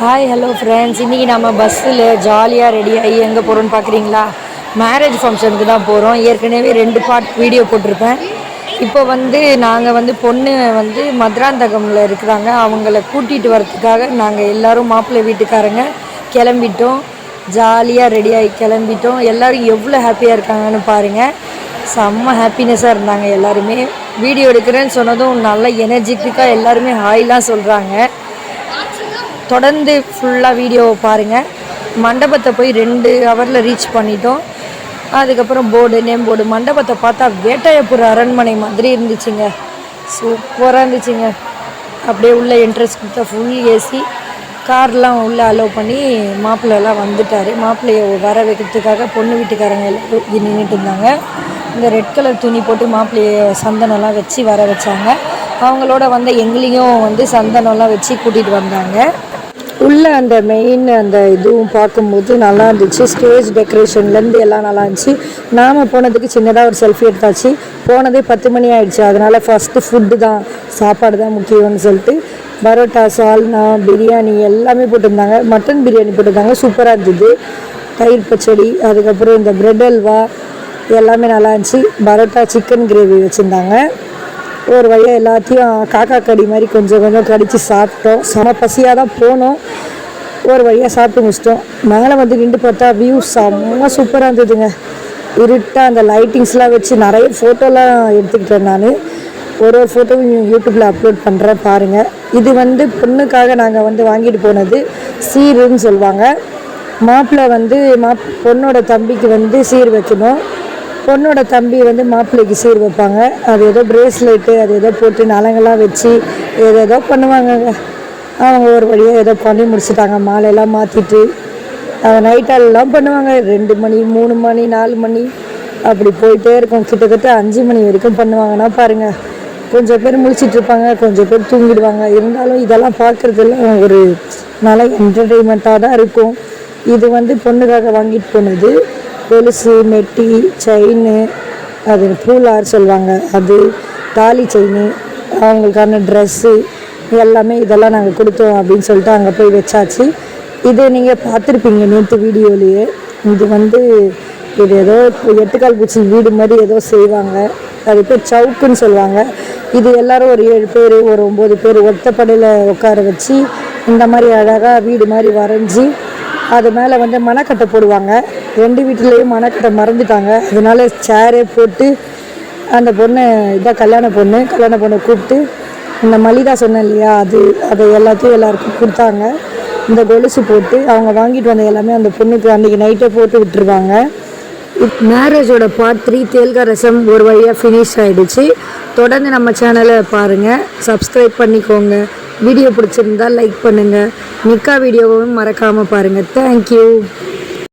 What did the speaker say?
Hi hello friends, இன்றைக்கி நம்ம பஸ்ஸில் ஜாலியாக ரெடி ஆகி எங்கே போகிறோன்னு பார்க்குறீங்களா? மேரேஜ் ஃபங்க்ஷனுக்கு தான் போகிறோம். ஏற்கனவே 2 பார்ட் வீடியோ போட்டிருப்பேன். இப்போ நாங்கள் பொண்ணு மதுராந்தகமில் இருக்கிறாங்க. அவங்கள கூட்டிகிட்டு வரத்துக்காக நாங்கள் எல்லோரும் மாப்பிள்ளை வீட்டுக்காரங்க கிளம்பிட்டோம். ஜாலியாக ரெடி ஆகி கிளம்பிட்டோம். எல்லோரும் எவ்வளோ ஹாப்பியாக இருக்காங்கன்னு பாருங்கள். செம்ம ஹாப்பினஸ்ஸாக இருந்தாங்க எல்லாருமே. வீடியோ எடுக்கிறேன்னு சொன்னதும் நல்ல எனர்ஜெட்டிக்காக எல்லாருமே ஹாய்லாம் சொல்கிறாங்க. தொடர்ந்து ஃபுல்லாக வீடியோவை பாருங்கள். மண்டபத்தை போய் 2 ஹவரில் ரீச் பண்ணிட்டோம். அதுக்கப்புறம் நேம் போர்டு மண்டபத்தை பார்த்தா வேட்டையப்புற அரண்மனை மாதிரி இருந்துச்சுங்க. சூப்பராக இருந்துச்சுங்க. அப்படியே உள்ளே என்ட்ரன்ஸ் கொடுத்தா ஃபுல் ஏசி கார்லாம் உள்ளே அலோவ் பண்ணி மாப்பிள்ளைலாம் வந்துட்டார். மாப்பிள்ளையை வர வைக்கிறதுக்காக பொண்ணு வீட்டுக்காரங்க எல்லோரும் நின்றுட்டு இருந்தாங்க. இந்த ரெட் கலர் துணி போட்டு மாப்பிள்ளையை சந்தனம்லாம் வச்சு வர வச்சாங்க. அவங்களோட எங்களையும் சந்தனம்லாம் வச்சு கூட்டிகிட்டு வந்தாங்க. உள்ளே அந்த மெயின் இதுவும் பார்க்கும்போது நல்லா இருந்துச்சு. ஸ்டேஜ் டெக்கரேஷன்லேருந்து எல்லாம் நல்லா இருந்துச்சு. நாம் போனதுக்கு சின்னதாக ஒரு செல்ஃபி எடுத்தாச்சு. போனதே 10 மணி ஆகிடுச்சு. அதனால் ஃபஸ்ட்டு ஃபுட்டு தான், சாப்பாடு தான் முக்கியம்னு சொல்லிட்டு பரோட்டா, சால்னா, பிரியாணி எல்லாமே போட்டிருந்தாங்க. மட்டன் பிரியாணி போட்டிருந்தாங்க, சூப்பராக இருந்தது. தயிர் பச்சடி, அதுக்கப்புறம் இந்த பிரெட் அல்வா எல்லாமே நல்லா இருந்துச்சு. பரோட்டா, சிக்கன் கிரேவி வச்சுருந்தாங்க. ஒரு வழியாக எல்லாத்தையும் காக்கா கடி மாதிரி கொஞ்சம் கொஞ்சம் கடித்து சாப்பிட்டோம். செம பசியாக தான் போனோம். ஒரு வழியாக சாப்பிட்டு முடிச்சிட்டோம். மேலே நின்று பார்த்தா வியூ செம்ம சூப்பராக இருந்ததுங்க. இருட்டாக அந்த லைட்டிங்ஸ்லாம் வச்சு நிறைய ஃபோட்டோலாம் எடுத்துக்கிட்டேன். நான் ஒரு ஃபோட்டோவும் யூடியூப்பில் அப்லோட் பண்ணுறேன் பாருங்கள். இது பொண்ணுக்காக நாங்கள் வாங்கிட்டு போனது சீருன்னு சொல்லுவாங்க. மாப்பிள்ளை பொண்ணோட தம்பிக்கு சீர் வைக்கணும். பொண்ணோட தம்பி மாப்பிள்ளைக்கு சீர் வைப்பாங்க. அது ஏதோ பிரேஸ்லெட்டு அது ஏதோ போட்டு நலங்கெல்லாம் வச்சு ஏதோ பண்ணுவாங்கங்க. அவங்க ஒரு வழியாக ஏதோ பண்ணி முடிச்சுட்டாங்க. மாலையெல்லாம் மாற்றிட்டு அதை நைட்டெல்லாம் பண்ணுவாங்க. 2 மணி 3 மணி 4 மணி அப்படி போயிட்டே இருக்கும். கிட்டத்தட்ட 5 மணி வரைக்கும் பண்ணுவாங்கன்னா பாருங்கள். கொஞ்சம் பேர் முழிச்சிட்டு இருப்பாங்க, கொஞ்சம் பேர் தூங்கிடுவாங்க. இருந்தாலும் இதெல்லாம் பார்க்குறதுலாம் ஒரு நல்ல என்டர்டெயின்மெண்ட்டாக தான் இருக்கும். இது பொண்ணுக்காக வாங்கிட்டு போனது கொலுசு, மெட்டி, செயின்னு, அது பூலார் சொல்லுவாங்க, அது தாலி செயின், அவங்களுக்கான ட்ரெஸ்ஸு எல்லாமே இதெல்லாம் நாங்கள் கொடுத்தோம் அப்படின்னு சொல்லிட்டு அங்கே போய் வச்சாச்சு. இது நீங்கள் பார்த்துருப்பீங்க நேற்று வீடியோலேயே. இது ஏதோ 8 கால் பூச்சி வீடு மாதிரி ஏதோ செய்வாங்க. அது பேர் சவுக்குன்னு சொல்லுவாங்க. இது எல்லோரும் ஒரு 7 பேர் ஒரு 9 பேர் ஒத்தப்படையில் உட்கார வச்சு இந்த மாதிரி அழகாக வீடு மாதிரி வரைஞ்சி அது மேலே மணக்கட்டை போடுவாங்க. 2 வீட்டிலையும் மணக்கட்டை மறந்துட்டாங்க. அதனால சேரே போட்டு அந்த பொண்ணை இதான் கல்யாண பொண்ணை கூப்பிட்டு இந்த மல்லிகா சொன்னேன் இல்லையா, அதை எல்லாத்தையும் எல்லாருக்கும் கொடுத்தாங்க. இந்த கொலுசு போட்டு அவங்க வாங்கிட்டு வந்த எல்லாமே அந்த பொண்ணுக்கு அன்றைக்கி நைட்டே போட்டு விட்டுருவாங்க. மேரேஜோட பார்ட் 3 தேல்கா ரசம் ஒரு வழியாக ஃபினிஷ் ஆகிடுச்சு. தொடர்ந்து நம்ம சேனலை பாருங்கள், சப்ஸ்கிரைப் பண்ணிக்கோங்க. வீடியோ பிடிச்சிருந்தால் லைக் பண்ணுங்கள். நிக்கா வீடியோவும் மறக்காமல் பாருங்கள். தேங்க்யூ.